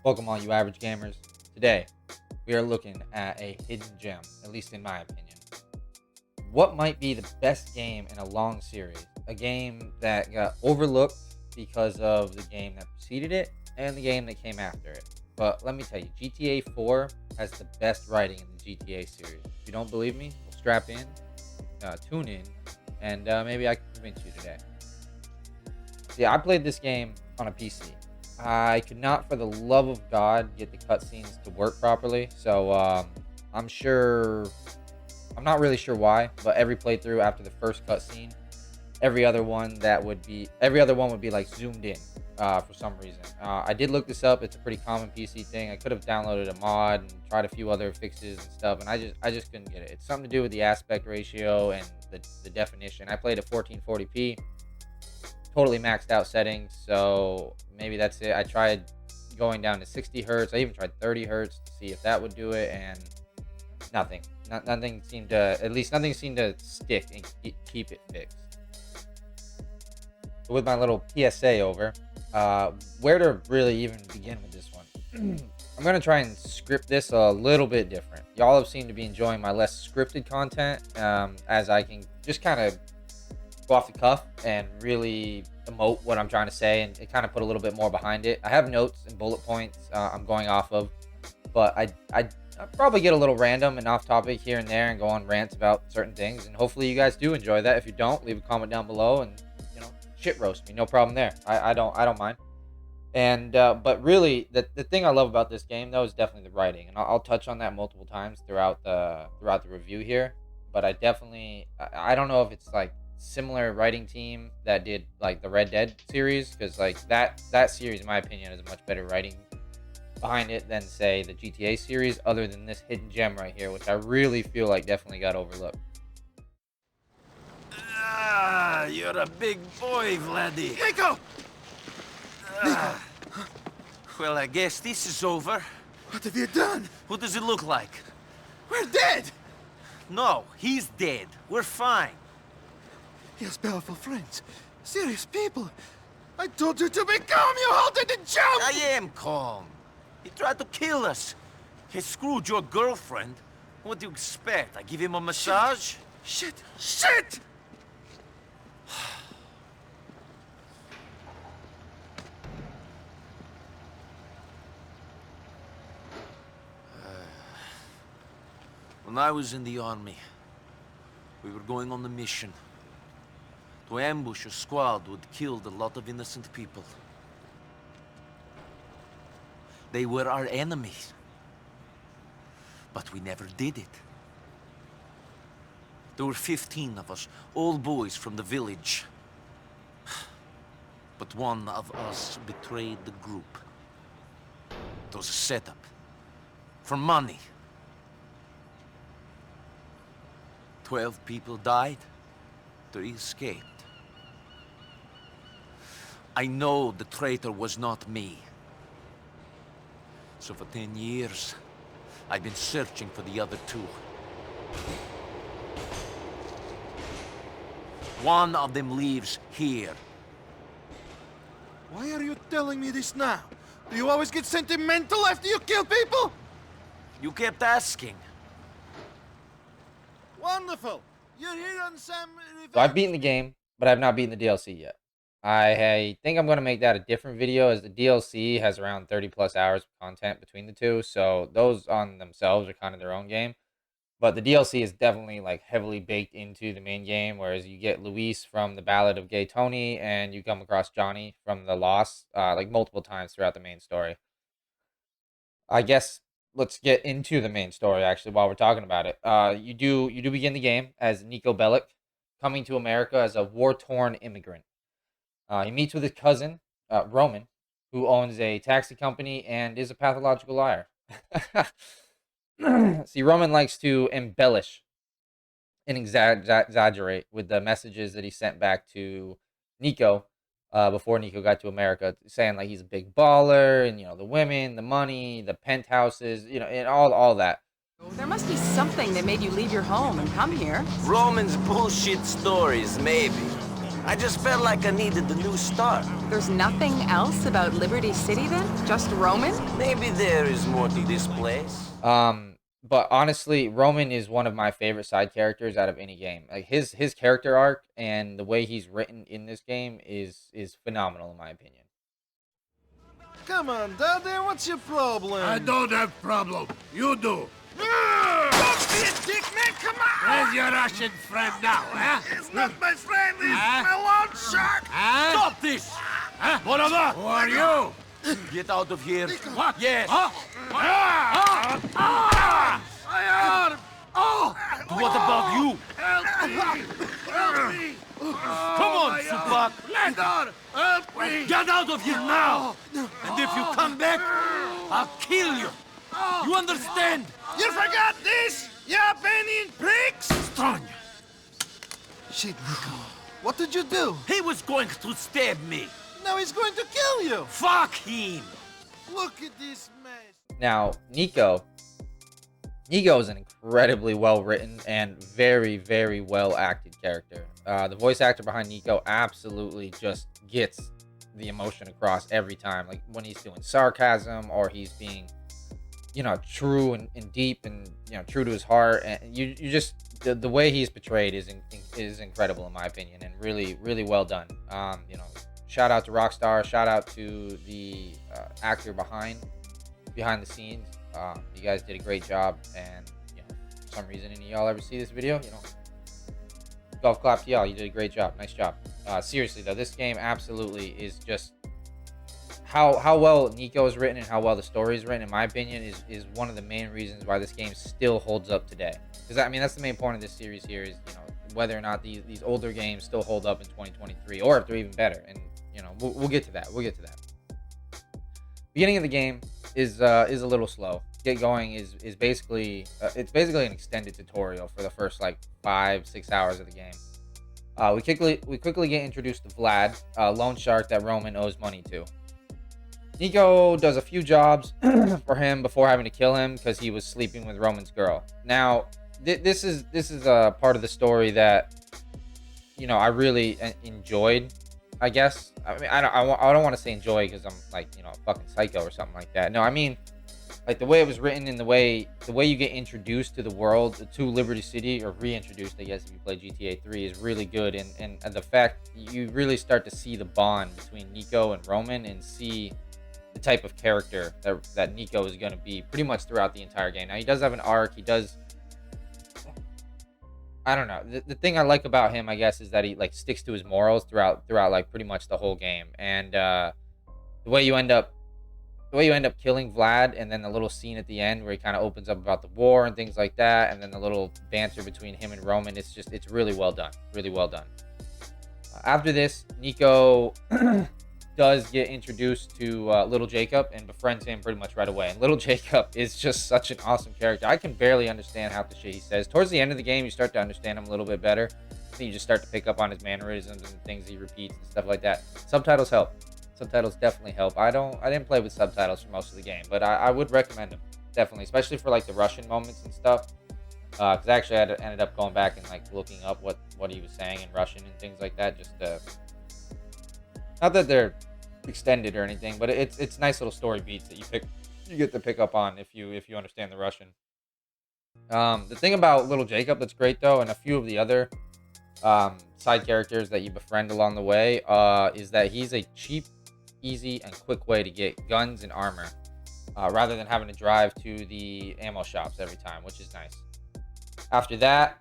Welcome all you average gamers. Today, we are looking at a hidden gem, at least in my opinion. What might be the best game in a long series? A game that got overlooked because of the game that preceded it and the game that came after it. But let me tell you, GTA 4 has the best writing in the GTA series. If you don't believe me, well, strap in, tune in, and maybe I can convince you today. See, I played this game on a PC. I could not, for the love of God, get the cutscenes to work properly. So I'm not really sure why, but every playthrough after the first cutscene, every other one would be like zoomed in for some reason. I did look this up. It's a pretty common PC thing. I could have downloaded a mod and tried a few other fixes and stuff, and I just couldn't get it. It's something to do with the aspect ratio and the definition. I played at 1440p. Totally maxed out settings, so maybe that's it. I tried going down to 60 hertz. I even tried 30 hertz to see if that would do it, and nothing. Nothing seemed to stick and keep it fixed. So with my little PSA over, where to really even begin with this one? I'm gonna try and script this a little bit different. Y'all have seemed to be enjoying my less scripted content, as I can just kind of go off the cuff and really emote what I'm trying to say and kind of put a little bit more behind it. I have notes and bullet points I'm going off of, but I probably get a little random and off topic here and there and go on rants about certain things, and hopefully you guys do enjoy that. If you don't, leave a comment down below and shit roast me, no problem there. I don't mind. And but really the thing I love about this game though is definitely the writing, and I'll touch on that multiple times throughout the review here. But I don't know if it's like similar writing team that did like the Red Dead series, because like that series in my opinion is a much better writing behind it than say the GTA series, other than this hidden gem right here, which I really feel like definitely got overlooked. Ah, you're a big boy, Vladdy. Nico! Well, I guess this is over. What have you done? Who does it look like? We're dead! No, he's dead. We're fine. He has powerful friends. Serious people. I told you to be calm, you halted and jumped! I am calm. He tried to kill us. He screwed your girlfriend. What do you expect? I give him a massage? Shit! Shit! When I was in the army, we were going on a mission to ambush a squad who had killed a lot of innocent people. They were our enemies, but we never did it. There were 15 of us, all boys from the village. But one of us betrayed the group. It was a setup. For money. 12 people died. 3 escaped. I know the traitor was not me. So for 10 years, I've been searching for the other 2. One of them lives here. Why are you telling me this now? Do you always get sentimental after you kill people? You kept asking. Wonderful! You're here on some... So I've beaten the game, but I've not beaten the DLC yet. I think I'm going to make that a different video, as the DLC has around 30 plus hours of content between the two, so those on themselves are kind of their own game. But the DLC is definitely like heavily baked into the main game, whereas you get Luis from the Ballad of Gay Tony and you come across Johnny from The Lost like multiple times throughout the main story. I guess let's get into the main story actually while we're talking about it. You do begin the game as Niko Bellic, coming to America as a war-torn immigrant. He meets with his cousin, Roman, who owns a taxi company and is a pathological liar. See, Roman likes to embellish and exaggerate with the messages that he sent back to Niko before Niko got to America, saying like he's a big baller and the women, the money, the penthouses, and all that. There must be something that made you leave your home and come here. Roman's bullshit stories, maybe. I just felt like I needed a new start. There's nothing else about Liberty City then? Just Roman? Maybe there is more to this place. But honestly, Roman is one of my favorite side characters out of any game. Like his character arc and the way he's written in this game is phenomenal in my opinion. Come on, Daddy, what's your problem? I don't have problem. You do. Don't be a dick, man, come on! Where's your Russian friend now, huh? It's not my friend, it's Huh? my lawn shark! Huh? Stop this! Huh? Who are you? Get out of here. What? Yes. Huh? My arm! Oh! What about you? Help me! Help me! Come on, Supak. Landor, help me! Get out of here now! And if you come back, I'll kill you. You understand? You forgot this, you Albanian pricks! Strong. Shit, Nico. What did you do? He was going to stab me. Now he's going to kill you! Fuck him. Look at this mess. Now, Nico is an incredibly well written and very, very well acted character. The voice actor behind Nico absolutely just gets the emotion across every time. Like when he's doing sarcasm or he's being, true and deep and, true to his heart. And you just, the way he's portrayed is incredible in my opinion and really, really well done. Shout out to Rockstar. Shout out to the actor behind the scenes. You guys did a great job, and for some reason any of y'all ever see this video, golf clap to y'all. You did a great job. Nice job. Seriously though, this game absolutely is just how well Nico is written and how well the story is written, in my opinion, is one of the main reasons why this game still holds up today. Because that's the main point of this series here is whether or not these older games still hold up in 2023 or if they're even better. And we'll get to that. Beginning of the game is a little slow. Get going is basically it's basically an extended tutorial for the first like 5-6 hours of the game. We quickly get introduced to Vlad, a loan shark that Roman owes money to. Nico does a few jobs for him before having to kill him because he was sleeping with Roman's girl. Now, this is a part of the story that I really enjoyed. I guess I don't want to say enjoy because I'm like a fucking psycho or something like that. No, I mean like the way it was written and the way you get introduced to the world, to Liberty City, or reintroduced, I guess, if you play GTA 3, is really good. And the fact you really start to see the bond between Nico and Roman and see the type of character that Nico is going to be pretty much throughout the entire game. Now, he does have an arc. He does... I don't know. The thing I like about him, I guess, is that he like sticks to his morals throughout like pretty much the whole game. And the way you end up killing Vlad, and then the little scene at the end where he kind of opens up about the war and things like that, and then the little banter between him and Roman, it's really well done. Really well done. After this, Nico does get introduced to Little Jacob and befriends him pretty much right away. And Little Jacob is just such an awesome character. I can barely understand half the shit he says. Towards the end of the game, you start to understand him a little bit better. Then you just start to pick up on his mannerisms and things he repeats and stuff like that. Subtitles help. Subtitles definitely help. I didn't play with subtitles for most of the game, but I would recommend them, definitely, especially for like the Russian moments and stuff. Because I actually ended up going back and like looking up what he was saying in Russian and things like that. Just not that they're extended or anything, but it's nice little story beats that you get to pick up on if you understand the Russian. The thing about Little Jacob that's great though, and a few of the other side characters that you befriend along the way, is that he's a cheap, easy, and quick way to get guns and armor, rather than having to drive to the ammo shops every time, which is nice. After that,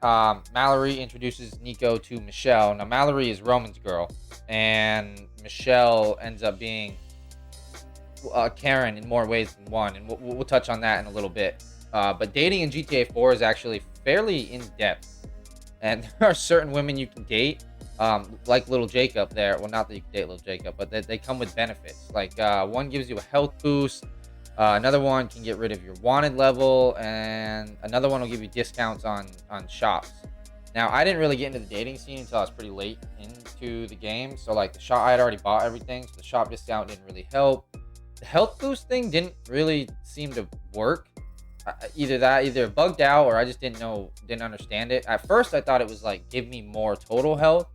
Mallory introduces Nico to Michelle. Now, Mallory is Roman's girl, and Michelle ends up being Karen in more ways than one, and we'll touch on that in a little bit. But dating in GTA 4 is actually fairly in-depth, and there are certain women you can date, like Little Jacob there. Well, not that you can date Little Jacob, but they come with benefits. Like, one gives you a health boost, another one can get rid of your wanted level, and another one will give you discounts on shops. Now, I didn't really get into the dating scene until I was pretty late into the game, so like the shop, I had already bought everything, so the shop discount didn't really help. The health boost thing didn't really seem to work. Either it bugged out, or I just didn't understand it. At first, I thought it was like give me more total health,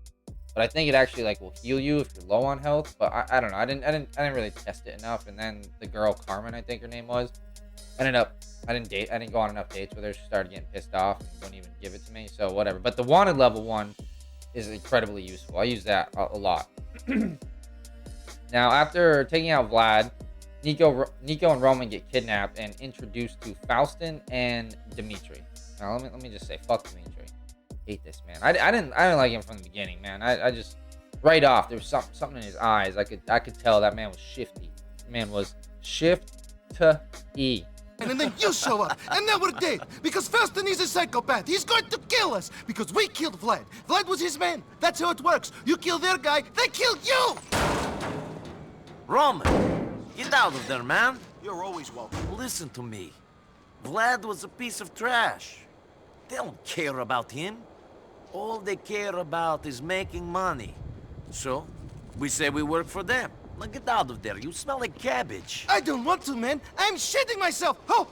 but I think it actually like will heal you if you're low on health. But I don't know. I didn't really test it enough. And then the girl Carmen, I think her name was, I didn't go on enough dates with her. She started getting pissed off and wouldn't even give it to me. So whatever. But the wanted level 1 is incredibly useful. I use that a lot. Now, after taking out Vlad, Nico and Roman get kidnapped and introduced to Faustin and Dimitri. Now, let me just say, fuck Dimitri. Hate this man. I didn't like him from the beginning, man. I just right off there was something in his eyes. I could tell that man was shifty. The man was shift-to-E. And then you show up, and then we're dead. Because Faustin is a psychopath. He's going to kill us. Because we killed Vlad. Vlad was his man. That's how it works. You kill their guy, they kill you! Roman, get out of there, man. You're always welcome. Listen to me. Vlad was a piece of trash. They don't care about him. All they care about is making money. So, we say we work for them. Now get out of there. You smell like cabbage. I don't want to, man. I'm shitting myself. Oh!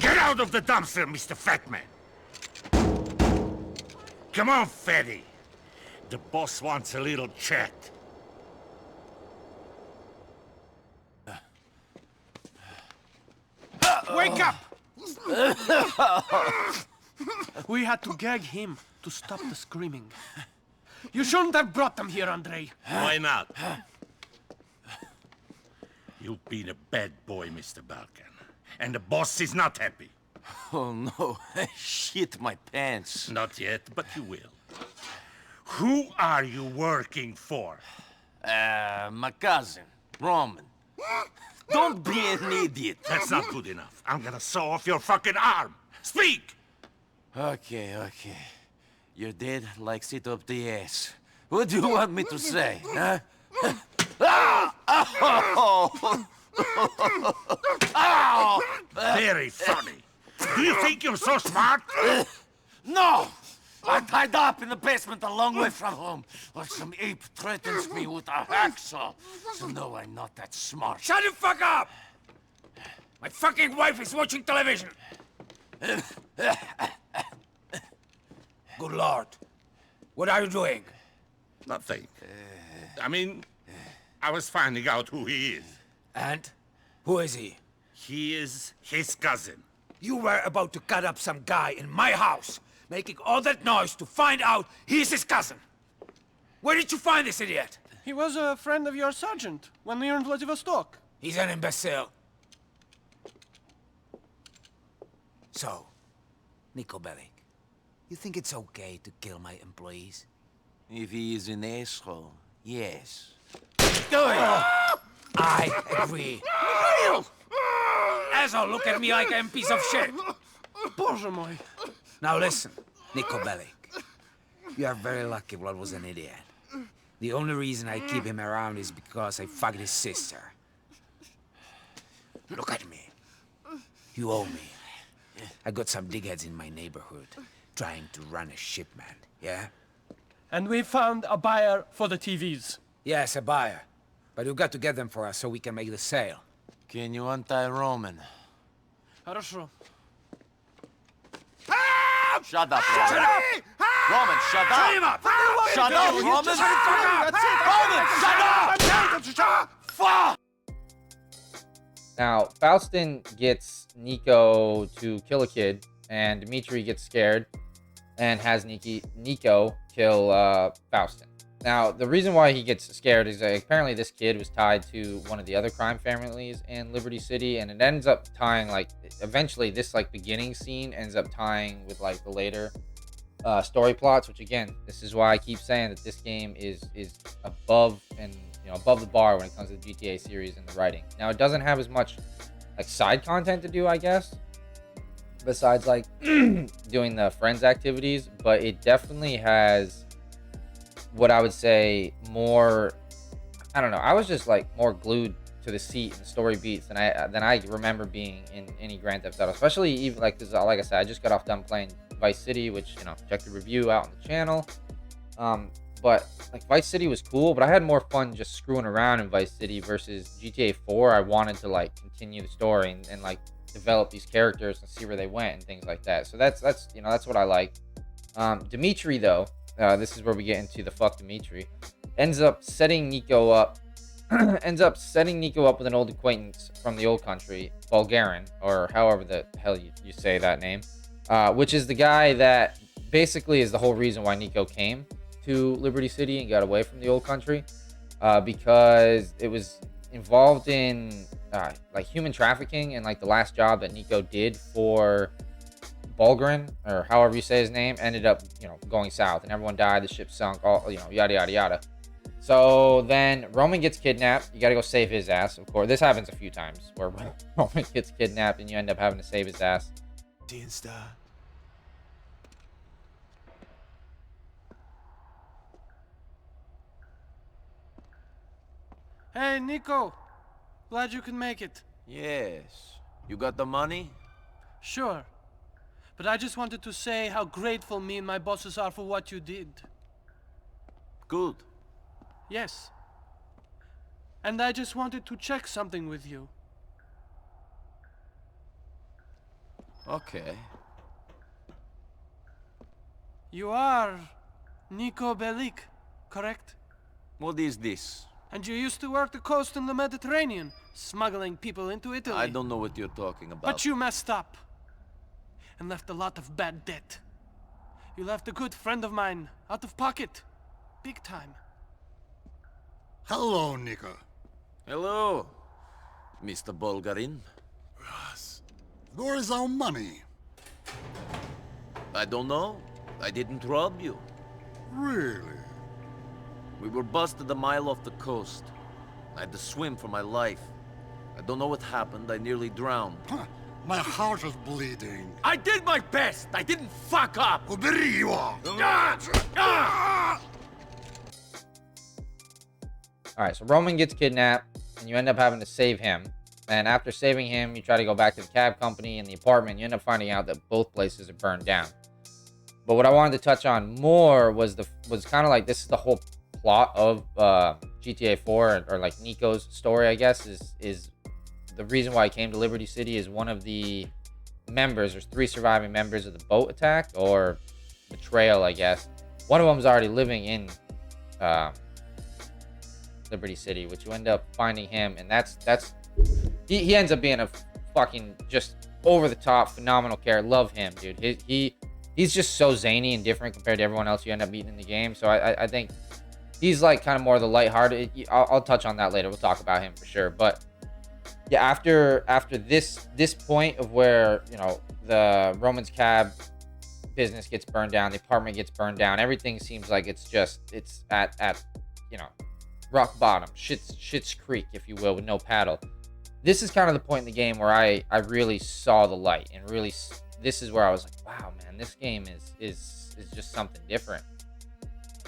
Get out of the dumpster, Mr. Fatman. Come on, fatty. The boss wants a little chat. Wake up! We had to gag him to stop the screaming. You shouldn't have brought them here, Andrei. Why not? You've been a bad boy, Mr. Balkan. And the boss is not happy. Oh no, I shit my pants. Not yet, but you will. Who are you working for? My cousin, Roman. Don't be an idiot. That's not good enough. I'm gonna saw off your fucking arm. Speak! Okay. Your dad likes it up the ass. What do you want me to say, huh? Ow! Very funny. Do you think you're so smart? No! I'm tied up in the basement a long way from home, while some ape threatens me with a hacksaw. So no, I'm not that smart. Shut the fuck up! My fucking wife is watching television. Good Lord. What are you doing? Nothing. I mean, I was finding out who he is. And? Who is he? He is his cousin. You were about to cut up some guy in my house, making all that noise to find out he's his cousin. Where did you find this idiot? He was a friend of your sergeant when we were in Vladivostok. He's an imbecile. So, Niko Bellic, you think it's okay to kill my employees? If he is an asshole, yes. Do it! I agree. Asshole, look at me like I'm a piece of shit. Боже мой. Now listen, Niko Bellic. You are very lucky Vlad was an idiot. The only reason I keep him around is because I fucked his sister. Look at me. You owe me. I got some digheads in my neighborhood trying to run a shipment, yeah? And we found a buyer for the TVs. Yes, a buyer. But you got to get them for us so we can make the sale. Can you untie Roman? Хорошо. Shut up, Roman. Roman, shut up! Shut him up! Shut up, Roman! Roman, shut up! Fuck! Now, Faustin gets Nico to kill a kid, and Dimitri gets scared and has Nico kill Faustin. Now, the reason why he gets scared is that apparently this kid was tied to one of the other crime families in Liberty City, and it ends up tying, like, eventually this, like, beginning scene ends up tying with, like, the later story plots, which, again, this is why I keep saying that this game is above and, you know, above the bar when it comes to the GTA series and the writing. Now, it doesn't have as much, like, side content to do, I guess, besides, like, doing the friends activities, but it definitely has what I would say more, I don't know, I was just like more glued to the seat and the story beats than I remember being in any Grand Theft Auto, especially even like this. Like I said, I just got off done playing Vice City, which, you know, check the review out on the channel. But like Vice City was cool, but I had more fun just screwing around in Vice City versus GTA 4. I wanted to like continue the story and like develop these characters and see where they went and things like that. So that's you know, that's what I like. Dimitri though, this is where we get into the fuck Dimitri. Ends up setting Nico up. Ends up setting Nico up with an old acquaintance from the old country, Bulgarian, or however the hell you say that name, which is the guy that basically is the whole reason why Nico came to Liberty City and got away from the old country, because it was involved in like human trafficking, and like the last job that Nico did for Bulgarin, or however you say his name, ended up, going south, and everyone died, the ship sunk, all, yada yada yada. So then Roman gets kidnapped. You got to go save his ass, of course. This happens a few times where Roman gets kidnapped and you end up having to save his ass. Hey, Nico. Glad you could make it. Yes. You got the money? Sure. But I just wanted to say how grateful me and my bosses are for what you did. Good. Yes. And I just wanted to check something with you. Okay. You are Nico Bellic, correct? What is this? And you used to work the coast in the Mediterranean, smuggling people into Italy. I don't know what you're talking about. But you messed up. And left a lot of bad debt. You left a good friend of mine out of pocket. Big time. Hello, Nico. Hello, Mr. Bulgarin. Yes. Where is our money? I don't know. I didn't rob you. Really? We were busted a mile off the coast. I had to swim for my life. I don't know what happened. I nearly drowned. Huh. My heart is bleeding. I did my best! I didn't fuck up! Alright, so Roman gets kidnapped, and you end up having to save him. And after saving him, you try to go back to the cab company and the apartment. You end up finding out that both places are burned down. But what I wanted to touch on more was kind of like, this is the whole plot of GTA 4, or like Nico's story, I guess, is the reason why he came to Liberty City is one of the members, there's 3 surviving members of the boat attack, or betrayal, I guess. One of them is already living in Liberty City, which you end up finding him, and he ends up being a fucking just over the top phenomenal character. Love him, dude. He's just so zany and different compared to everyone else you end up meeting in the game. So I think he's like kind of more of the lighthearted. I'll touch on that later. We'll talk about him for sure. But yeah, after this point of where the Roman's cab business gets burned down, the apartment gets burned down, everything seems like it's at rock bottom, shit's creek, if you will, with no paddle. This is kind of the point in the game where I really saw the light, and really this is where I was like, wow, man, this game is just something different.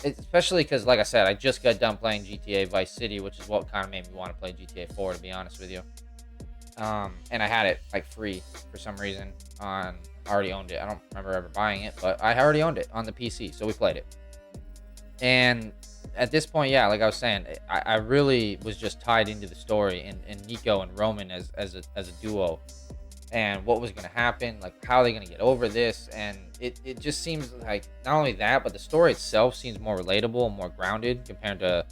Especially because, like I said, I just got done playing GTA Vice City, which is what kind of made me want to play GTA 4, to be honest with you. And I had it like free for some reason. I already owned it. I don't remember ever buying it, but I already owned it on the PC, so we played it. And at this point, yeah, like I was saying, I really was just tied into the story, and Nico and Roman as a duo, and what was going to happen, like how are they going to get over this. And it just seems like not only that, but the story itself seems more relatable and more grounded compared to,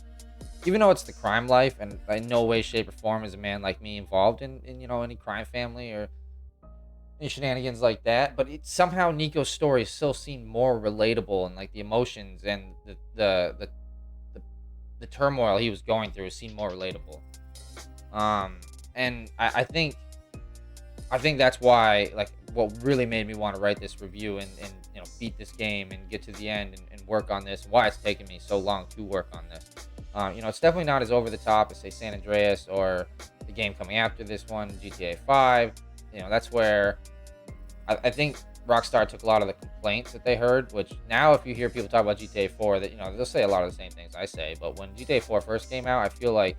even though it's the crime life, and in no way, shape, or form is a man like me involved in any crime family or any shenanigans like that, but somehow Nico's story still seemed more relatable, and like the emotions and the turmoil he was going through seemed more relatable. And I think that's why, like, what really made me want to write this review and beat this game and get to the end and work on this, and why it's taken me so long to work on this. It's definitely not as over the top as, say, San Andreas or the game coming after this one, GTA 5. That's where I think Rockstar took a lot of the complaints that they heard, which now if you hear people talk about GTA 4, that they'll say a lot of the same things I say. But when GTA 4 first came out, I feel like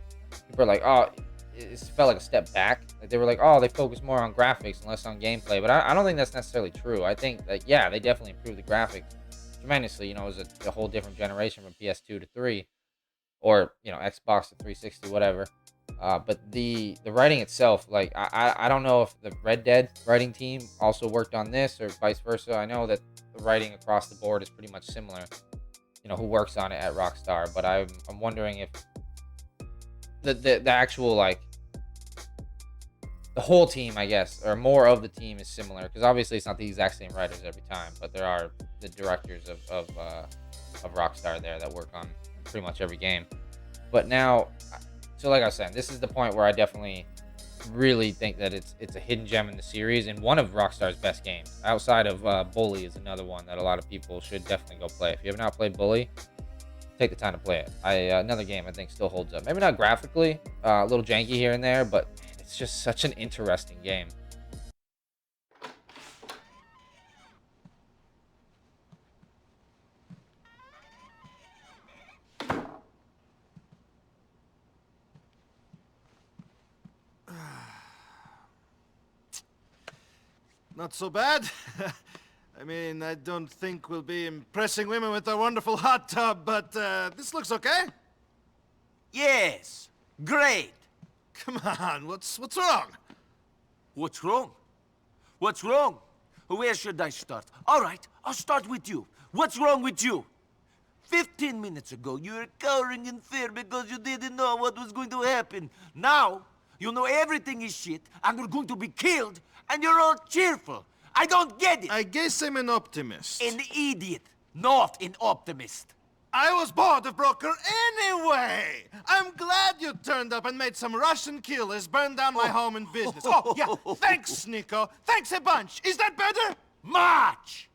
people are like, oh, it felt like a step back. Like they were like, oh, they focus more on graphics and less on gameplay. But I don't think that's necessarily true. I think that, yeah, they definitely improved the graphics tremendously. It was a whole different generation from PS2 to 3, or Xbox to 360, whatever. But the writing itself, like I don't know if the Red Dead writing team also worked on this or vice versa. I know that the writing across the board is pretty much similar. who works on it at Rockstar. But I'm wondering if the actual, like, the whole team, I guess, or more of the team is similar, because obviously it's not the exact same writers every time, but there are the directors of Rockstar there that work on pretty much every game. But now, so like I was saying, this is the point where I definitely really think that it's a hidden gem in the series and one of Rockstar's best games. Outside of Bully is another one that a lot of people should definitely go play. If you have not played Bully, take the time to play it. Another game I think still holds up. Maybe not graphically, a little janky here and there, but man, it's just such an interesting game. Not so bad. I mean, I don't think we'll be impressing women with our wonderful hot tub, but this looks okay. Yes, great. Come on, what's wrong? What's wrong? What's wrong? Where should I start? All right, I'll start with you. What's wrong with you? 15 minutes ago, you were cowering in fear because you didn't know what was going to happen. Now, you know everything is shit, and we're going to be killed, and you're all cheerful. I don't get it. I guess I'm an optimist. An idiot, not an optimist. I was bored of Broker anyway! I'm glad you turned up and made some Russian killers burn down my home and business. Oh, yeah, thanks, Nico. Thanks a bunch. Is that better? March!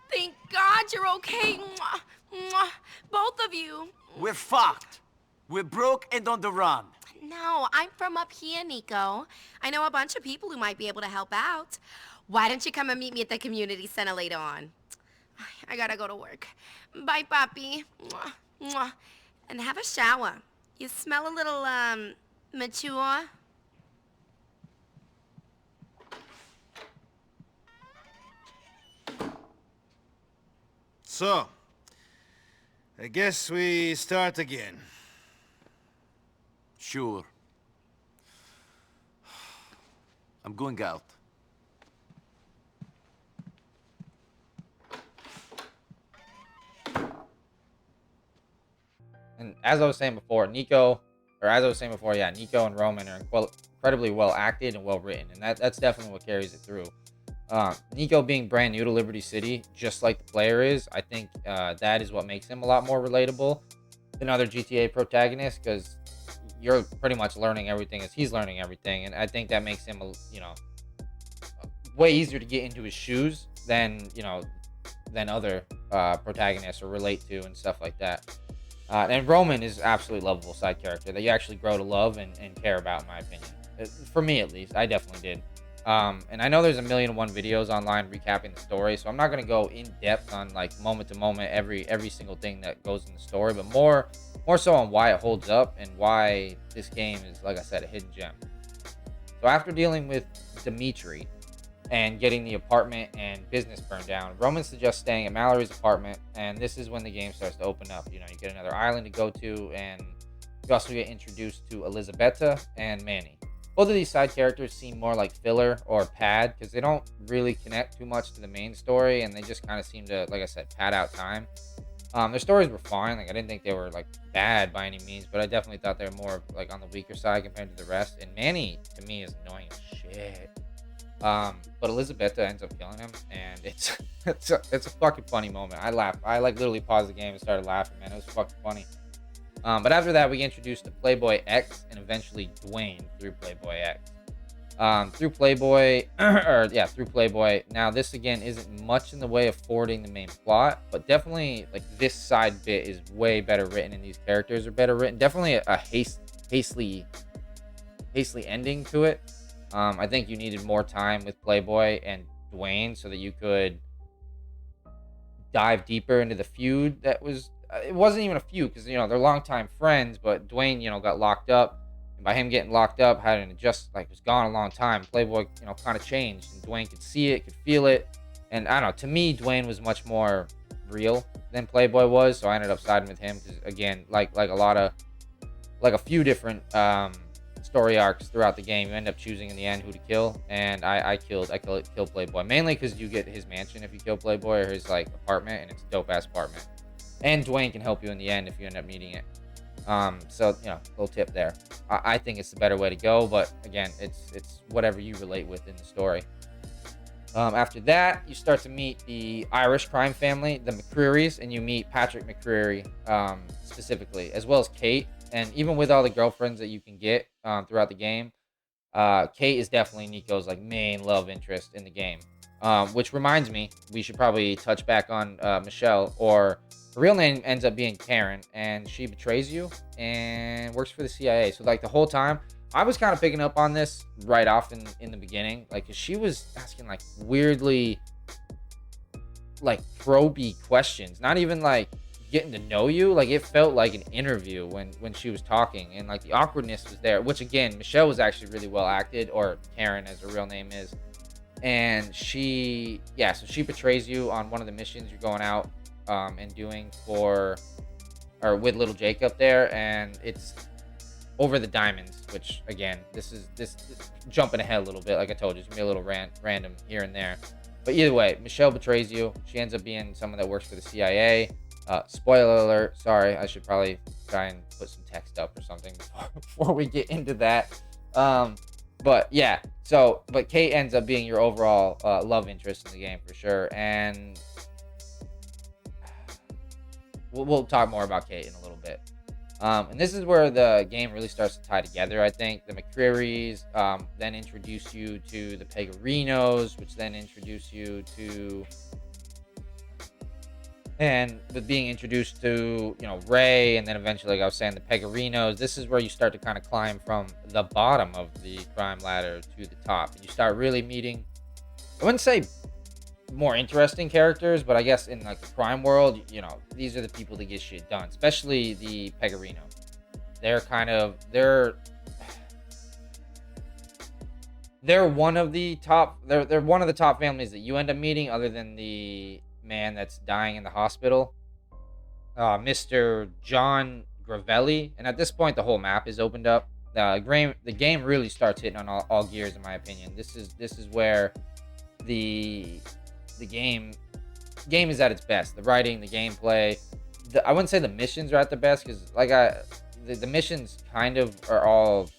Thank God you're okay. Mwah, mwah. Both of you. We're fucked. We're broke and on the run. No, I'm from up here, Nico. I know a bunch of people who might be able to help out. Why don't you come and meet me at the community center later on? I gotta go to work. Bye, Papi. Mwah, mwah. And have a shower. You smell a little, mature. So, I guess we start again. Sure. I'm going out. And as I was saying before, Nico and Roman are incredibly well acted and well written, and that's definitely what carries it through. Nico being brand new to Liberty City, just like the player is, I think that is what makes him a lot more relatable than other GTA protagonists, because you're pretty much learning everything as he's learning everything, and I think that makes him, way easier to get into his shoes than other protagonists or relate to and stuff like that. And Roman is absolutely lovable side character that you actually grow to love and care about, in my opinion. For me, at least, I definitely did. And I know there's 1,000,001 videos online recapping the story, so I'm not going to go in depth on like moment to moment every single thing that goes in the story, but more so on why it holds up and why this game is, like I said, a hidden gem. So after dealing with Dimitri and getting the apartment and business burned down, Roman suggests staying at Mallory's apartment, and this is when the game starts to open up. You get another island to go to, and you also get introduced to Elizabetta and Manny. Both of these side characters seem more like filler or pad, because they don't really connect too much to the main story, and they just kind of seem to, like I said, pad out time. Their stories were fine. Like, I didn't think they were like bad by any means, but I definitely thought they were more like on the weaker side compared to the rest. And Manny, to me, is annoying as shit. But Elizabetta ends up killing him, and it's a fucking funny moment. I laughed. I like literally paused the game and started laughing, man. It was fucking funny. But after that, we get introduced to Playboy X and eventually Dwayne through Playboy X. Through Playboy. Now, this again isn't much in the way of forwarding the main plot, but definitely like this side bit is way better written, and these characters are better written. Definitely a hastily ending to it. I think you needed more time with Playboy and Dwayne so that you could dive deeper into the feud that was. It wasn't even a feud because they're longtime friends, but Dwayne got locked up. And by him getting locked up, hadn't just was gone a long time. Playboy, kind of changed, and Dwayne could see it, could feel it, and I don't know. To me, Dwayne was much more real than Playboy was, so I ended up siding with him because, again, like a few different story arcs throughout the game. You end up choosing in the end who to kill, and I killed Playboy, mainly because you get his mansion if you kill Playboy, or his like apartment, and it's a dope ass apartment. And Dwayne can help you in the end if you end up needing it. So you know, little tip there. I think it's the better way to go, but again, it's whatever you relate with in the story. After that, you start to meet the Irish crime family, the McCrearys, and you meet Patrick McCreary specifically, as well as Kate. And even with all the girlfriends that you can get throughout the game, Kate is definitely Nico's like main love interest in the game. Which reminds me, we should probably touch back on Michelle, or her real name ends up being Karen, and she betrays you and works for the CIA. So like the whole time, I was kind of picking up on this right off in the beginning, like 'cause she was asking like weirdly like proby questions, not even like getting to know you. Like it felt like an interview when she was talking, and like the awkwardness was there, which again, Michelle was actually really well acted, or Karen as her real name is. And she betrays you on one of the missions you're going out and doing for, or with little Jacob there, and it's over the diamonds, which again, this jumping ahead a little bit, like I told you, it's gonna be a little random here and there. But either way, Michelle betrays you. She ends up being someone that works for the CIA. Spoiler alert, sorry, I should probably try and put some text up or something before we get into that. But yeah, but Kate ends up being your overall love interest in the game for sure. And we'll talk more about Kate in a little bit. And this is where the game really starts to tie together, I think. The McCrearys then introduce you to the Pegorinos, which then introduce you to... And with being introduced to, you know, Ray, and then eventually, like I was saying, the Pegorinos, this is where you start to kind of climb from the bottom of the crime ladder to the top. And you start really meeting, I wouldn't say more interesting characters, but I guess in like the crime world, you know, these are the people that get shit done, especially the Pegorino. They're one of the top, they're one of the top families that you end up meeting, other than the man that's dying in the hospital, Mr. John Gravelli. And at this point, the whole map is opened up. The game really starts hitting on all gears, in my opinion. This is where the game is at its best. The writing, the gameplay. I wouldn't say the missions are at the best, because like the missions kind of are all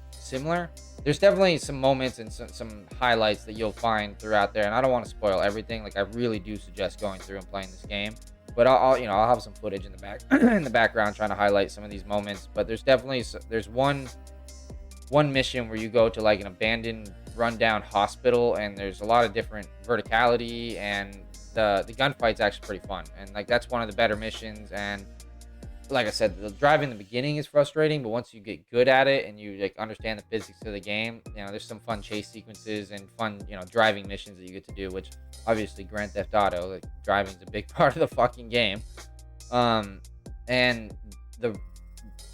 similar. There's definitely some moments and some highlights that you'll find throughout there, and I don't want to spoil everything. Like I really do suggest going through and playing this game, but I'll have some footage in the back in the background trying to highlight some of these moments. But there's one mission where you go to like an abandoned, rundown hospital, and there's a lot of different verticality, and the gunfight's actually pretty fun, and like that's one of the better missions. And like I said, the driving in the beginning is frustrating, but once you get good at it and you like understand the physics of the game, you know, there's some fun chase sequences and fun, you know, driving missions that you get to do, which obviously Grand Theft Auto, like driving's a big part of the fucking game. And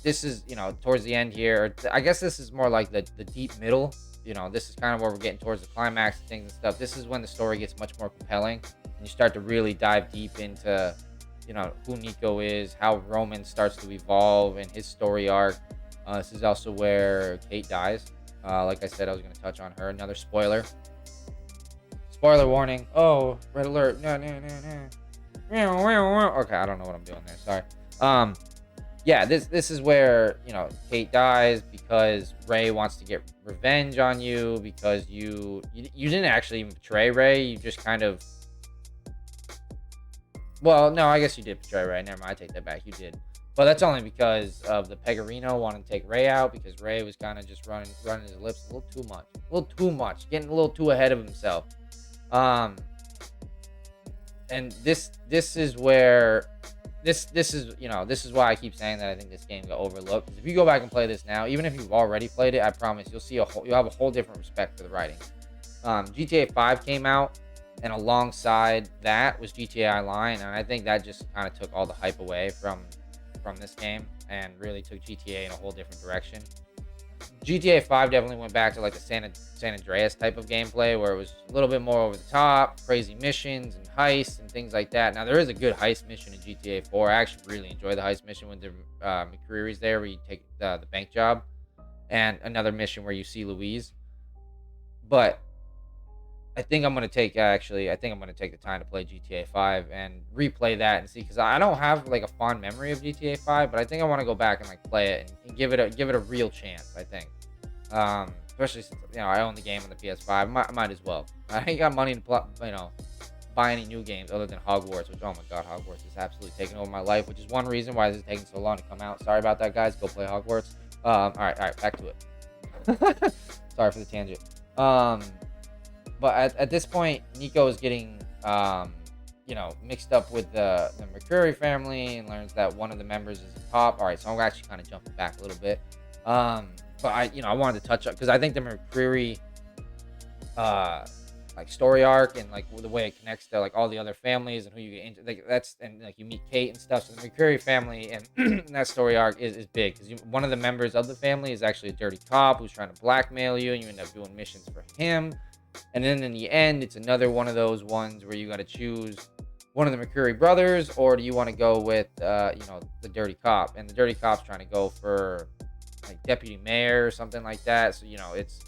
this is, you know, towards the end here, or I guess this is more like the deep middle. You know, this is kind of where we're getting towards the climax and things and stuff. This is when the story gets much more compelling, and you start to really dive deep into, you know, who Nico is, how Roman starts to evolve in his story arc. This is also where Kate dies. Like I said, I was going to touch on her. Another spoiler. Spoiler warning. Oh, red alert. No. Okay, I don't know what I'm doing there. Sorry. Yeah, this is where, you know, Kate dies because Ray wants to get revenge on you, because you didn't actually even betray Ray. You just kind of... Well, no, I guess you did betray Ray. Never mind, I take that back. You did. But that's only because of the Pegorino wanting to take Ray out, because Ray was kind of just running his lips a little too much. Getting a little too ahead of himself. And this is where... This is, you know, this is why I keep saying that I think this game got overlooked. Because if you go back and play this now, even if you've already played it, I promise you'll have a whole different respect for the writing. GTA 5 came out, and alongside that was GTA Online, and I think that just kind of took all the hype away from this game and really took GTA in a whole different direction. GTA 5 definitely went back to like the San Andreas type of gameplay, where it was a little bit more over the top, crazy missions and heists and things like that. Now, there is a good heist mission in GTA 4. I actually really enjoy the heist mission with the McCrearys there, where you take the bank job. and another mission where you see Louise. But I think I'm gonna take actually. I think I'm gonna take the time to play GTA 5 and replay that and see, because I don't have like a fond memory of GTA 5, but I think I want to go back and like play it and give it a real chance. I think, especially since I own the game on the PS5. Might as well. I ain't got money to buy any new games other than Hogwarts, which, oh my god, Hogwarts is absolutely taking over my life, which is one reason why this is taking so long to come out. Sorry about that, guys. Go play Hogwarts. All right, back to it. Sorry for the tangent. But at this point, Nico is getting, mixed up with the McCreary family and learns that one of the members is a cop. All right, so I'm actually kind of jumping back a little bit. But I wanted to touch up because I think the McCreary, like story arc and like the way it connects to like all the other families and who you get into, like that's, and like you meet Kate and stuff. So the McCreary family and that story arc is big because one of the members of the family is actually a dirty cop who's trying to blackmail you, and you end up doing missions for him. And then in the end, it's another one of those ones where you got to choose one of the McCreary brothers, or do you want to go with, the dirty cop? And the dirty cop's trying to go for like deputy mayor or something like that. So, it's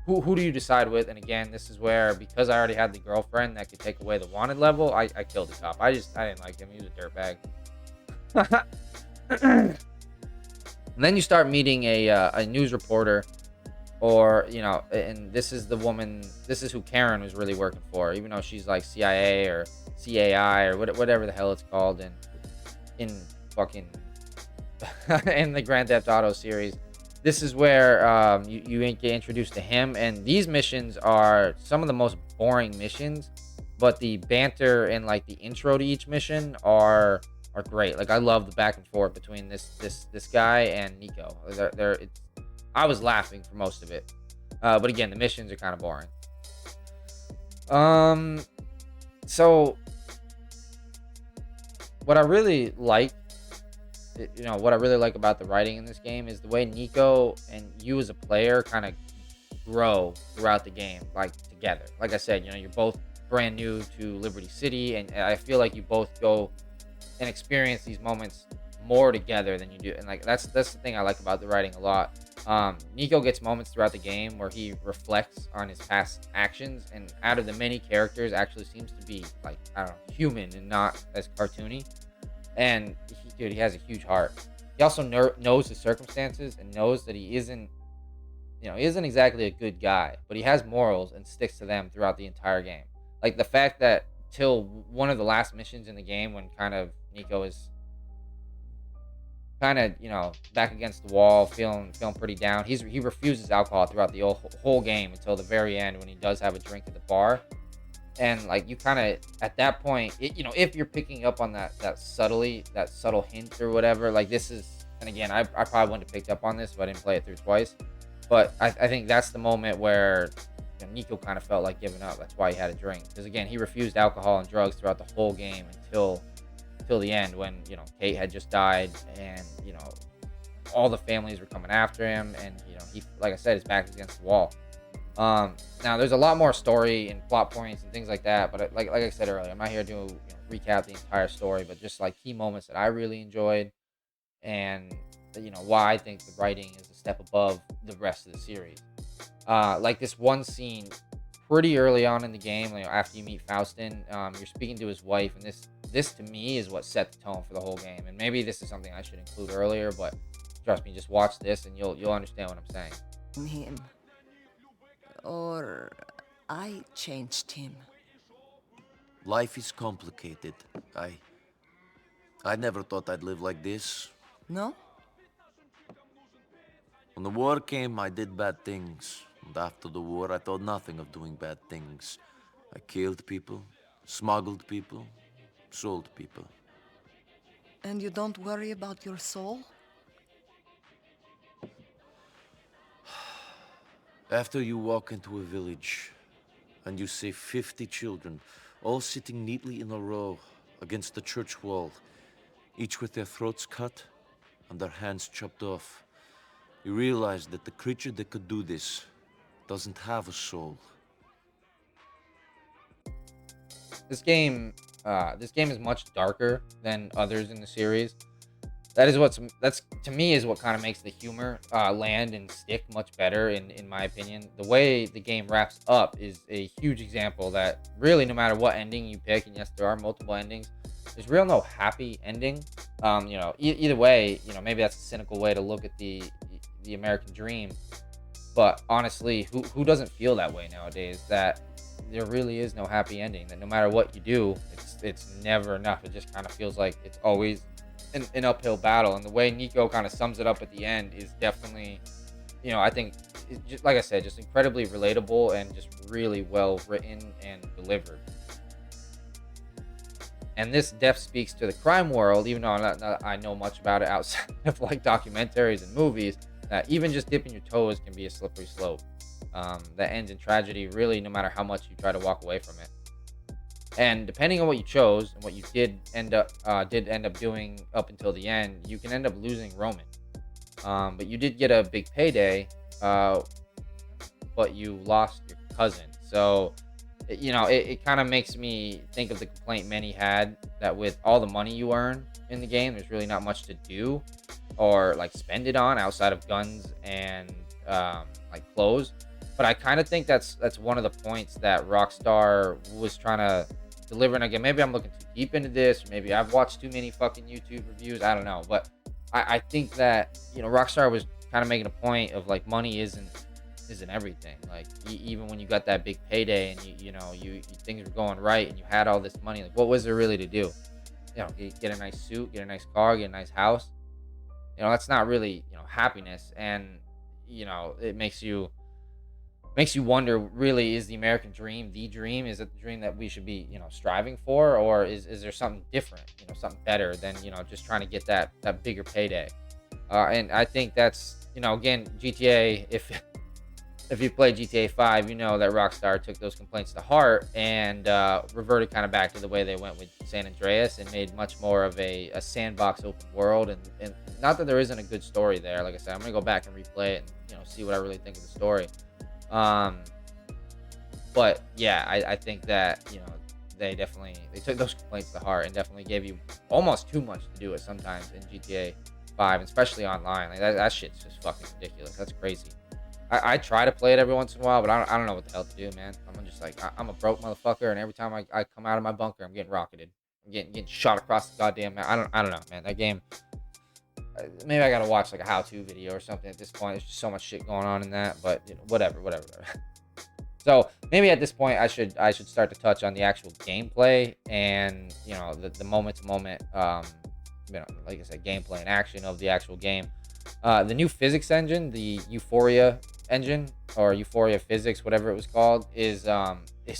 who do you decide with? And again, this is where, because I already had the girlfriend that could take away the wanted level, I killed the cop. I didn't like him. He was a dirtbag. And then you start meeting a news reporter, or and this is who Karen was really working for, even though she's like CIA or CAI or whatever the hell it's called in fucking in the Grand Theft Auto series. This is where you get introduced to him, and these missions are some of the most boring missions, but the banter and like the intro to each mission are great. Like, I love the back and forth between this guy and Nico. I was laughing for most of it. But again, the missions are kind of boring. So what I really like, about the writing in this game is the way Nico and you as a player kind of grow throughout the game, like together. Like I said, you're both brand new to Liberty City, and I feel like you both go and experience these moments more together than you do. And like that's the thing I like about the writing a lot. Nico gets moments throughout the game where he reflects on his past actions, and out of the many characters, actually seems to be like, I don't know, human and not as cartoony. And he has a huge heart. He also knows his circumstances and knows that he isn't exactly a good guy, but he has morals and sticks to them throughout the entire game. Like the fact that till one of the last missions in the game, when kind of Nico is kind of back against the wall, feeling pretty down, he refuses alcohol throughout the whole game until the very end, when he does have a drink at the bar. And like, you kind of at that point, if you're picking up on that subtle hint or whatever, like this is, and again, I probably wouldn't have picked up on this if I didn't play it through twice, but I think that's the moment where Nico kind of felt like giving up. That's why he had a drink, because again, he refused alcohol and drugs throughout the whole game until the end, when Kate had just died, and all the families were coming after him, and he, like I said, his back is against the wall. Now there's a lot more story and plot points and things like that, but like I said earlier, I'm not here to recap the entire story, but just like key moments that I really enjoyed, and why I think the writing is a step above the rest of the series. Like this one scene pretty early on in the game, after you meet Faustin, you're speaking to his wife, and this to me is what set the tone for the whole game. And maybe this is something I should include earlier, but trust me, just watch this and you'll understand what I'm saying. Him. Or I changed him. Life is complicated. I never thought I'd live like this. No? When the war came, I did bad things. And after the war, I thought nothing of doing bad things. I killed people, smuggled people, sold people. And you don't worry about your soul? After you walk into a village, and you see 50 children, all sitting neatly in a row against the church wall, each with their throats cut and their hands chopped off, you realize that the creature that could do this doesn't have a soul. This game is much darker than others in the series. that's to me is what kind of makes the humor land and stick much better in my opinion. The way the game wraps up is a huge example that really no matter what ending you pick, and yes there are multiple endings, there's real no happy ending. Either way, maybe that's a cynical way to look at the American dream, but honestly, who doesn't feel that way nowadays, that there really is no happy ending, that no matter what you do, it's never enough. It just kind of feels like it's always an uphill battle. And the way Nico kind of sums it up at the end is definitely, I think, just like I said, just incredibly relatable and just really well written and delivered. And this def speaks to the crime world, even though I know much about it outside of like documentaries and movies, that even just dipping your toes can be a slippery slope that ends in tragedy, really, no matter how much you try to walk away from it. And depending on what you chose and what you did end up doing up until the end, you can end up losing Roman. But you did get a big payday, but you lost your cousin. So, it kind of makes me think of the complaint many had, that with all the money you earn in the game, there's really not much to do or like spend it on outside of guns and like clothes. But I kind of think that's one of the points that Rockstar was trying to deliver. And again, maybe I'm looking too deep into this, or maybe I've watched too many fucking YouTube reviews. I don't know, but I think that Rockstar was kind of making a point of like money isn't everything. Like even when you got that big payday and you things were going right and you had all this money, like what was there really to do? Get a nice suit, get a nice car, get a nice house. That's not really happiness. And it makes you wonder, really, is the American dream the dream? Is it the dream that we should be striving for, or is there something different, something better than just trying to get that bigger payday? And I think that's again, GTA, if you play GTA 5, you know that Rockstar took those complaints to heart and reverted kind of back to the way they went with San Andreas and made much more of a sandbox open world. And not that there isn't a good story there. Like I said, I'm going to go back and replay it and see what I really think of the story. But yeah, I think that, they took those complaints to heart and definitely gave you almost too much to do it sometimes in GTA 5, especially online. Like that shit's just fucking ridiculous. That's crazy. I try to play it every once in a while, but I don't know what the hell to do, man. I'm just like, I'm a broke motherfucker, and every time I come out of my bunker, I'm getting rocketed. I'm getting shot across the goddamn map. I don't know, man. That game, maybe I gotta watch like a how-to video or something at this point. There's just so much shit going on in that, but whatever. So maybe at this point, I should start to touch on the actual gameplay and the moment-to-moment, like I said, gameplay and action of the actual game. The new physics engine, the Euphoria engine or Euphoria physics, whatever it was called, is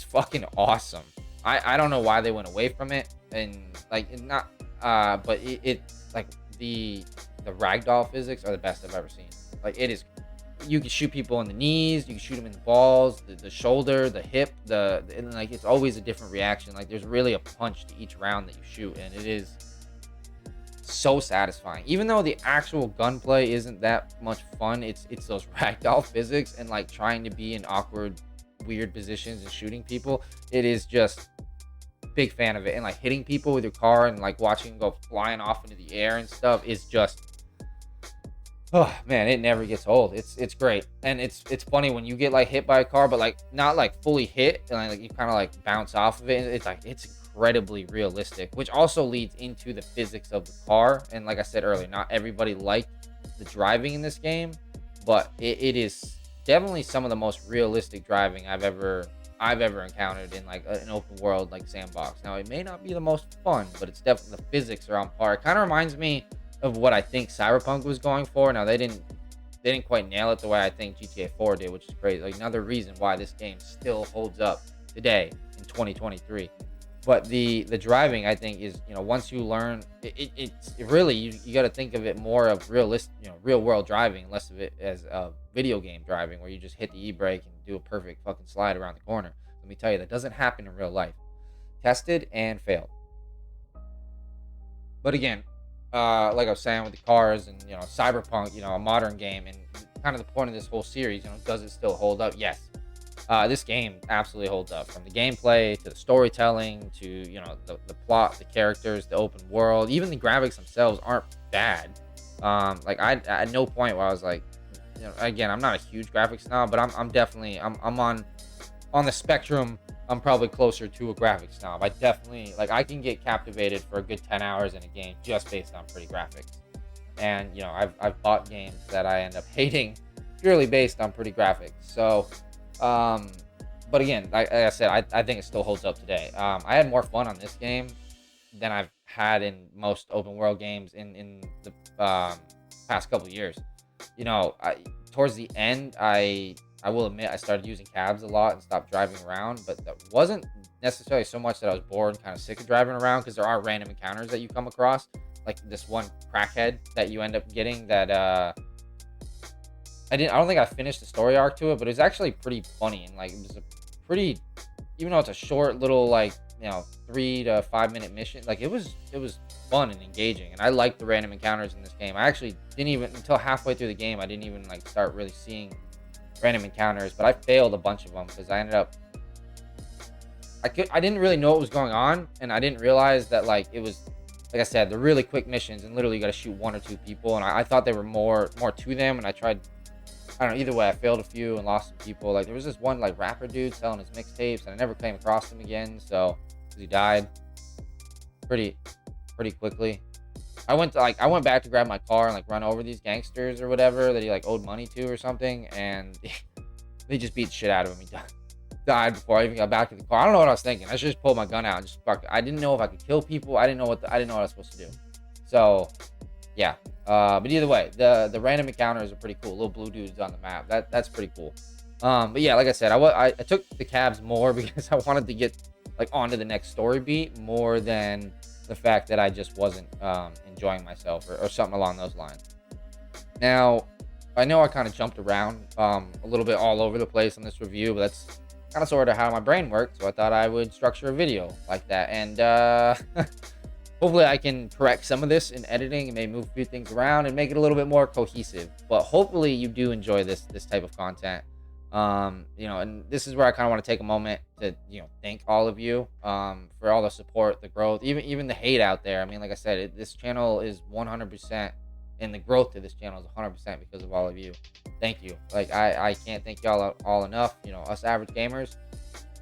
fucking awesome. I don't know why they went away from it, and like but it like the ragdoll physics are the best I've ever seen. Like it is, you can shoot people in the knees, you can shoot them in the balls, the shoulder, the hip, and like it's always a different reaction. Like there's really a punch to each round that you shoot, and it is so satisfying. Even though the actual gunplay isn't that much fun, it's those ragdoll physics and like trying to be in awkward, weird positions and shooting people. It is just big fan of it. And like hitting people with your car and like watching them go flying off into the air and stuff is just, oh man, it never gets old. It's great. And it's funny when you get like hit by a car, but like not like fully hit, and like you kind of like bounce off of it. It's incredibly realistic, which also leads into the physics of the car. And like I said earlier, not everybody liked the driving in this game, but it is definitely some of the most realistic driving I've ever encountered in like an open world like sandbox. Now it may not be the most fun, but it's definitely, the physics are on par. It kind of reminds me of what I think Cyberpunk was going for. Now they didn't quite nail it the way I think GTA 4 did, which is crazy. Like another reason why this game still holds up today in 2023. But the driving, I think, is, once you learn it really, you got to think of it more of realistic, real world driving, less of it as a video game driving where you just hit the e-brake and do a perfect fucking slide around the corner. Let me tell you, that doesn't happen in real life. Tested and failed. But again, like I was saying with the cars and Cyberpunk, a modern game, and kind of the point of this whole series, does it still hold up? Yes. This game absolutely holds up, from the gameplay to the storytelling to, you know, the plot, the characters, the open world. Even the graphics themselves aren't bad. Like I at no point where I was like, you know, again, I'm not a huge graphics snob, but I'm definitely I'm on the spectrum. I'm probably closer to a graphics snob. I definitely, like, I can get captivated for a good 10 hours in a game just based on pretty graphics. And, you know, I've bought games that I end up hating purely based on pretty graphics. So, but again, like I said, I think it still holds up today. I had more fun on this game than I've had in most open world games in the past couple of years. You know, towards the end, I will admit I started using cabs a lot and stopped driving around, but that wasn't necessarily so much that I was bored and kind of sick of driving around, because there are random encounters that you come across, like this one crackhead that you end up getting that I don't think I finished the story arc to it, but it was actually pretty funny, and like it was a pretty, even though it's a short little, like, you know, 3 to 5 minute mission, like it was fun and engaging, and I liked the random encounters in this game. I actually didn't even, until halfway through the game, I didn't even like start really seeing random encounters, but I failed a bunch of them because I ended up, I didn't really know what was going on, and I didn't realize that, like, it was, like I said, the really quick missions, and literally you got to shoot 1 or 2 people, and I thought there were more to them, and I tried, I don't know, either way I failed a few and lost some people. Like there was this one like rapper dude selling his mixtapes, and I never came across him again, so he died pretty quickly. I went back to grab my car and like run over these gangsters or whatever that he like owed money to or something, and they just beat the shit out of him. He died before I even got back to the car. I don't know what I was thinking. I should just pull my gun out and just fuck. I didn't know if I could kill people. I didn't know what I was supposed to do. So yeah. But either way, the random encounters are pretty cool. Little blue dudes on the map. That's pretty cool. But yeah, like I said, I took the cabs more because I wanted to get like onto the next story beat more than the fact that I just wasn't enjoying myself or something along those lines. Now, I know I kind of jumped around a little bit all over the place on this review, but that's kind of sort of how my brain works. So I thought I would structure a video like that, and hopefully I can correct some of this in editing and maybe move a few things around and make it a little bit more cohesive. But hopefully you do enjoy this type of content. You know, and this is where I kind of want to take a moment to, you know, thank all of you for all the support, the growth, even the hate out there. I mean, like I said, this channel is 100%, and the growth to this channel is 100% because of all of you. Thank you. Like I can't thank y'all all enough. You know, us average gamers,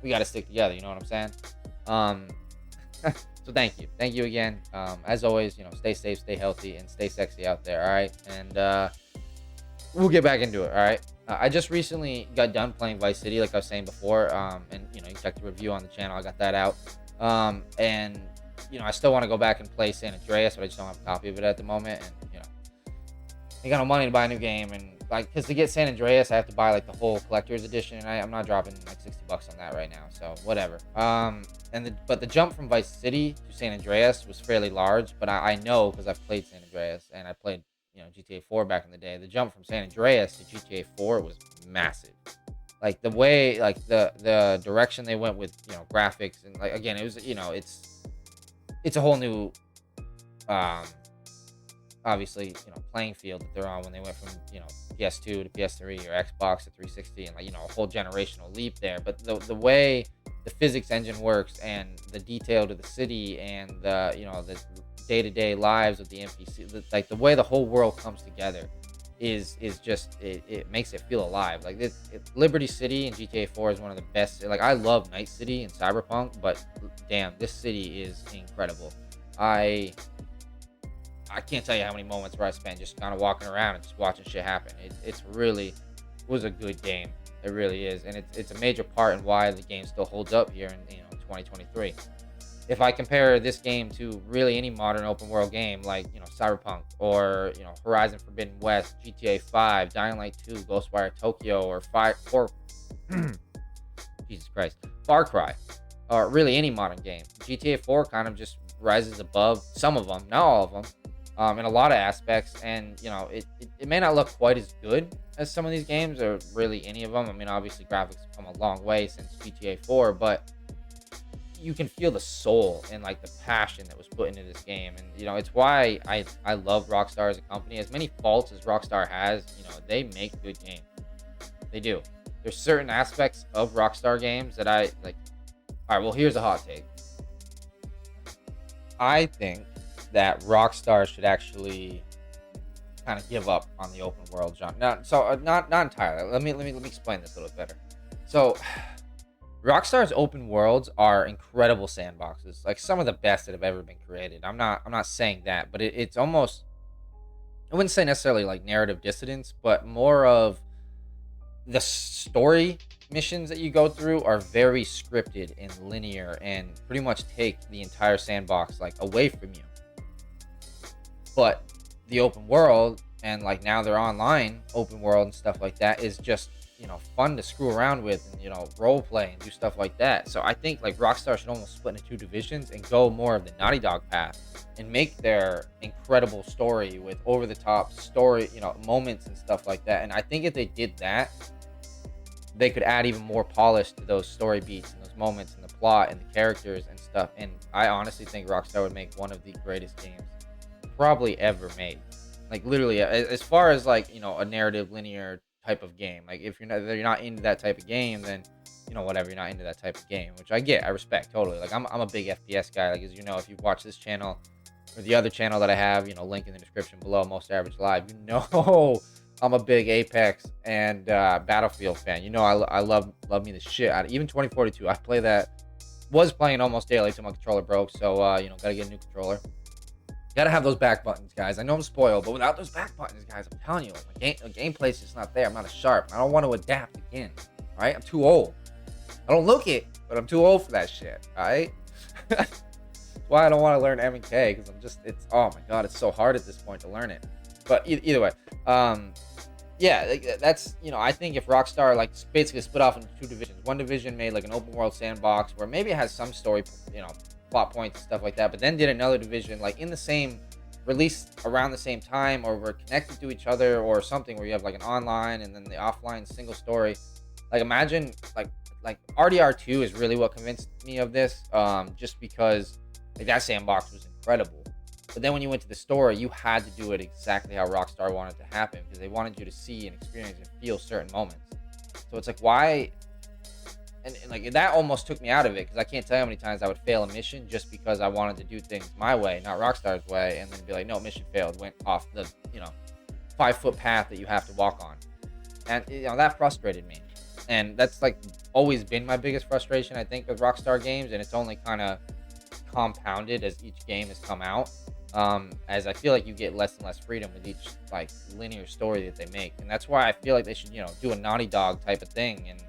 we got to stick together. You know what I'm saying? So thank you again. As always, you know, stay safe, stay healthy, and stay sexy out there. All right, and we'll get back into it. All right. I just recently got done playing Vice City, like I was saying before. And you know, you can check the review on the channel. I got that out. And you know, I still want to go back and play San Andreas, but I just don't have a copy of it at the moment. And you know, I got no money to buy a new game, and like, because to get San Andreas, I have to buy like the whole collector's edition, and I'm not dropping like $60 on that right now. So whatever. But the jump from Vice City to San Andreas was fairly large, but I know because I've played San Andreas and I played, you know, GTA 4 back in the day. The jump from San Andreas to GTA 4 was massive. Like the way, like the direction they went with, you know, graphics, and like, again, it was, you know, it's a whole new obviously, you know, playing field that they're on when they went from, you know, PS2 to PS3 or Xbox to 360, and like, you know, a whole generational leap there. But the way the physics engine works, and the detail to the city, and the, you know, the day-to-day lives of the NPC, like the way the whole world comes together is just, it makes it feel alive. Like Liberty City in GTA 4 is one of the best. Like, I love Night City and Cyberpunk, but damn, this city is incredible. I can't tell you how many moments where I spent just kind of walking around and just watching shit happen. It's really was a good game. It really is, and it's a major part in why the game still holds up here in, you know, 2023. If I compare this game to really any modern open world game, like, you know, Cyberpunk, or, you know, Horizon Forbidden West, GTA 5, Dying Light 2, Ghostwire Tokyo, or Jesus Christ, Far Cry, or really any modern game, GTA 4 kind of just rises above some of them, not all of them, in a lot of aspects. And, you know, it may not look quite as good as some of these games, or really any of them. I mean, obviously graphics have come a long way since GTA 4, but you can feel the soul and like the passion that was put into this game. And, you know, it's why I love Rockstar as a company. As many faults as Rockstar has, you know, they make good games. They do. there's certain aspects of Rockstar games that I like. All right, well, here's a hot take. I think that Rockstar should actually kind of give up on the open world genre. Not entirely. Let me explain this a little bit better. So, Rockstar's open worlds are incredible sandboxes, like some of the best that have ever been created. I'm not saying that, but it's almost, I wouldn't say necessarily like narrative dissidence, but more of the story missions that you go through are very scripted and linear and pretty much take the entire sandbox like away from you. But the open world, and like now they're online open world and stuff like that, is just, you know, fun to screw around with and, you know, role play and do stuff like that. So I think like Rockstar should almost split into two divisions and go more of the Naughty Dog path and make their incredible story with over the top story, you know, moments and stuff like that. And I think if they did that, they could add even more polish to those story beats and those moments and the plot and the characters and stuff. And I honestly think Rockstar would make one of the greatest games probably ever made. Like literally, as far as like, you know, a narrative linear type of game. Like if you're not into that type of game, then, you know, whatever, you're not into that type of game, which I get, I respect totally. Like I'm a big FPS guy. Like, as you know, if you've watched this channel or the other channel that I have, you know, link in the description below, MostAverage Live, you know, I'm a big Apex and Battlefield fan. You know, I love me the shit out of even 2042. I play that, was playing almost daily till my controller broke. So you know, gotta get a new controller. Gotta have those back buttons, guys. I know I'm spoiled, but without those back buttons, guys, I'm telling you, like my gameplay's just not there. I'm not as sharp. I don't want to adapt again. All right, I'm too old. I don't look it, but I'm too old for that shit. All right. That's why I don't want to learn M and K, because it's oh my god, it's so hard at this point to learn it. But either way, yeah, that's, you know, I think if Rockstar like basically split off into two divisions, one division made like an open world sandbox where maybe it has some story, you know, plot points and stuff like that, but then did another division like in the same release around the same time, or were connected to each other or something, where you have like an online and then the offline single story. Like imagine like RDR2 is really what convinced me of this, just because like that sandbox was incredible. But then when you went to the story, you had to do it exactly how Rockstar wanted to happen, because they wanted you to see and experience and feel certain moments. So it's like, why? And like that almost took me out of it, because I can't tell you how many times I would fail a mission just because I wanted to do things my way, not Rockstar's way, and then be like, no, mission failed, went off the, you know, 5-foot path that you have to walk on. And, you know, that frustrated me. And that's like always been my biggest frustration, I think, with Rockstar games, and it's only kind of compounded as each game has come out. As I feel like you get less and less freedom with each like linear story that they make. And that's why I feel like they should, you know, do a Naughty Dog type of thing and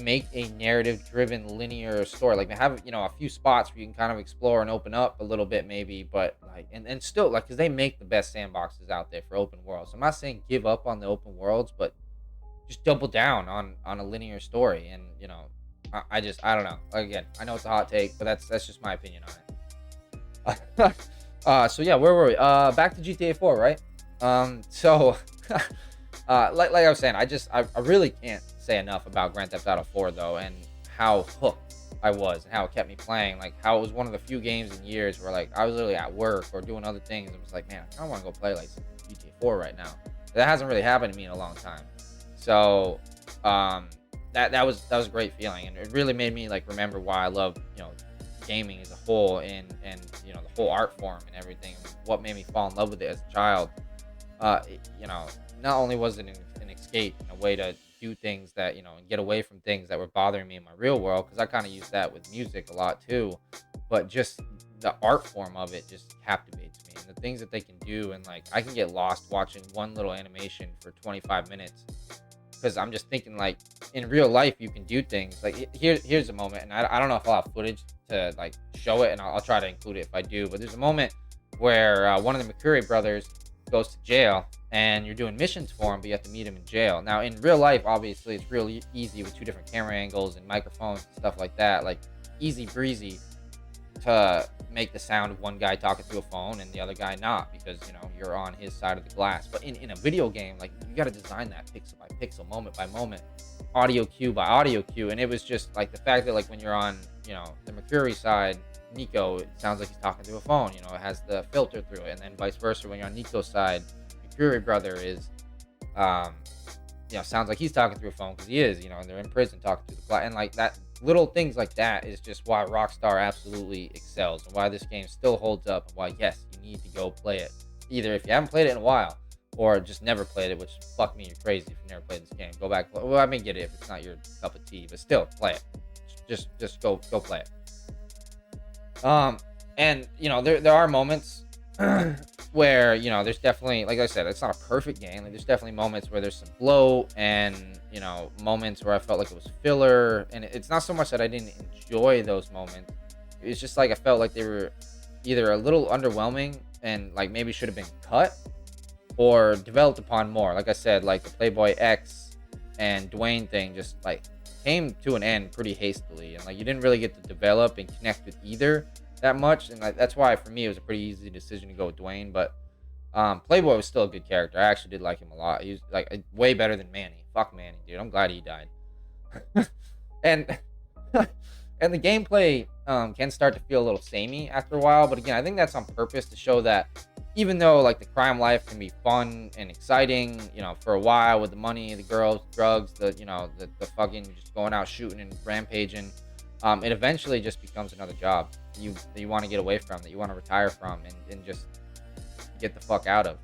make a narrative driven linear story. Like, have, you know, a few spots where you can kind of explore and open up a little bit maybe, but like, and still like, because they make the best sandboxes out there for open worlds. So I'm not saying give up on the open worlds, but just double down on a linear story. And, you know, I don't know. Again, I know it's a hot take, but that's just my opinion on it. So yeah, where were we? Back to GTA 4, right? So like I was saying, I really can't say enough about Grand Theft Auto 4 though, and how hooked I was and how it kept me playing. Like how it was one of the few games in years where like I was literally at work or doing other things and was like, man, I want to go play like GTA 4 right now. That hasn't really happened to me in a long time. So that was a great feeling, and it really made me like remember why I love, you know, gaming as a whole, and you know, the whole art form and everything, what made me fall in love with it as a child. You know, not only was it an escape and a way to do things that, you know, and get away from things that were bothering me in my real world, because I kind of use that with music a lot too, but just the art form of it just captivates me, and the things that they can do. And like I can get lost watching one little animation for 25 minutes, because I'm just thinking like in real life you can do things like here's a moment, and I don't know if I'll have footage to like show it, and I'll try to include it if I do, but there's a moment where one of the McCurry brothers goes to jail, and you're doing missions for him, but you have to meet him in jail. Now in real life, obviously it's really easy with 2 different camera angles and microphones and stuff like that, like easy breezy to make the sound of one guy talking through a phone and the other guy not, because, you know, you're on his side of the glass. But in a video game, like you got to design that pixel by pixel, moment by moment, audio cue by audio cue. And it was just like the fact that like when you're on, you know, the Mercury side, Nico, it sounds like he's talking through a phone, you know, it has the filter through it, and then vice versa when you're on Nico's side, Mercury brother is sounds like he's talking through a phone because he is, and they're in prison talking through the cloud. And like that, little things like that is just why Rockstar absolutely excels and why this game still holds up and why, yes, you need to go play it. Either if you haven't played it in a while or just never played it, which fuck me, you're crazy if you never played this game. Go back. Well, I mean, get it if it's not your cup of tea, but still play it. Just go play it. And there are moments where there's definitely, like I said, it's not a perfect game. Like there's definitely moments where there's some bloat and moments where I felt like it was filler. And it's not so much that I didn't enjoy those moments. It's just like I felt like they were either a little underwhelming and like maybe should have been cut or developed upon more. Like I said, like the Playboy X and Dwayne thing just like came to an end pretty hastily, and like you didn't really get to develop and connect with either that much. And like that's why for me it was a pretty easy decision to go with Dwayne. But Playboy was still a good character. I actually did like him a lot. He was like way better than Manny. Fuck Manny, dude. I'm glad he died. and and the gameplay can start to feel a little samey after a while, but again, I think that's on purpose to show that even though like the crime life can be fun and exciting, for a while with the money, the girls, drugs, the fucking just going out shooting and rampaging, it eventually just becomes another job you want to get away from, that you want to retire from, and just get the fuck out of.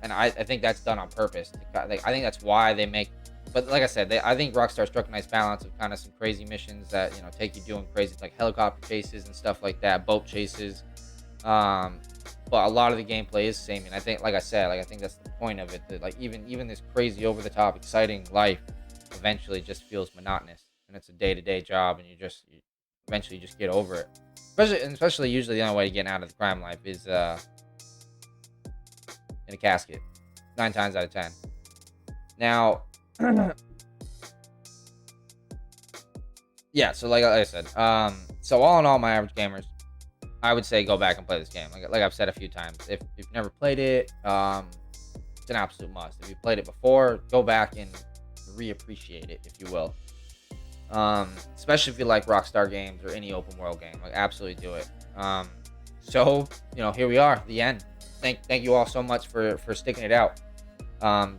And I think that's done on purpose. I think that's why they make. But like I said, I think Rockstar struck a nice balance of kind of some crazy missions that take you doing crazy, like helicopter chases and stuff like that, boat chases. But a lot of the gameplay is same, and I think, like I said, I think that's the point of it. That like even this crazy, over the top, exciting life eventually just feels monotonous, and it's a day-to-day job, and you eventually just get over it. Especially usually the only way to get out of the crime life is in a casket, 9 times out of 10. Now. Yeah, so like I said, so all in all, my average gamers, I would say go back and play this game. Like I've said a few times, if you've never played it, it's an absolute must. If you played it before, go back and reappreciate it, if you will. Especially if you like Rockstar games or any open world game, like absolutely do it. So here we are, the end. Thank you all so much for sticking it out.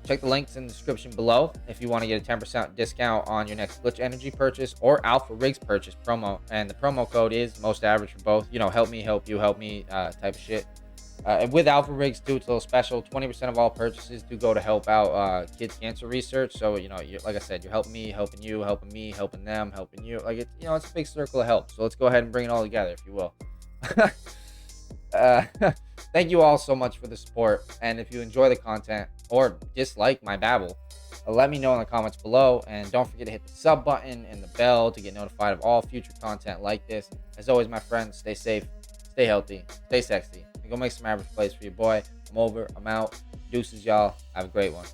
Check the links in the description below if you want to get a 10% discount on your next Glitch Energy purchase or Alpha Rigs purchase promo, and the promo code is MostAverage for both. Help me help you, help me type of shit. And with Alpha Rigs too, it's a little special. 20% of all purchases do go to help out kids cancer research. So like I said, you're helping me, helping you, helping me, helping them, helping you. Like it's it's a big circle of help. So let's go ahead and bring it all together, if you will. Thank you all so much for the support, and if you enjoy the content or dislike my babble, let me know in the comments below, and don't forget to hit the sub button and the bell to get notified of all future content like this. As always, my friends, stay safe, stay healthy, stay sexy, and go make some average plays for your boy. I'm over, I'm out. Deuces, y'all. Have a great one.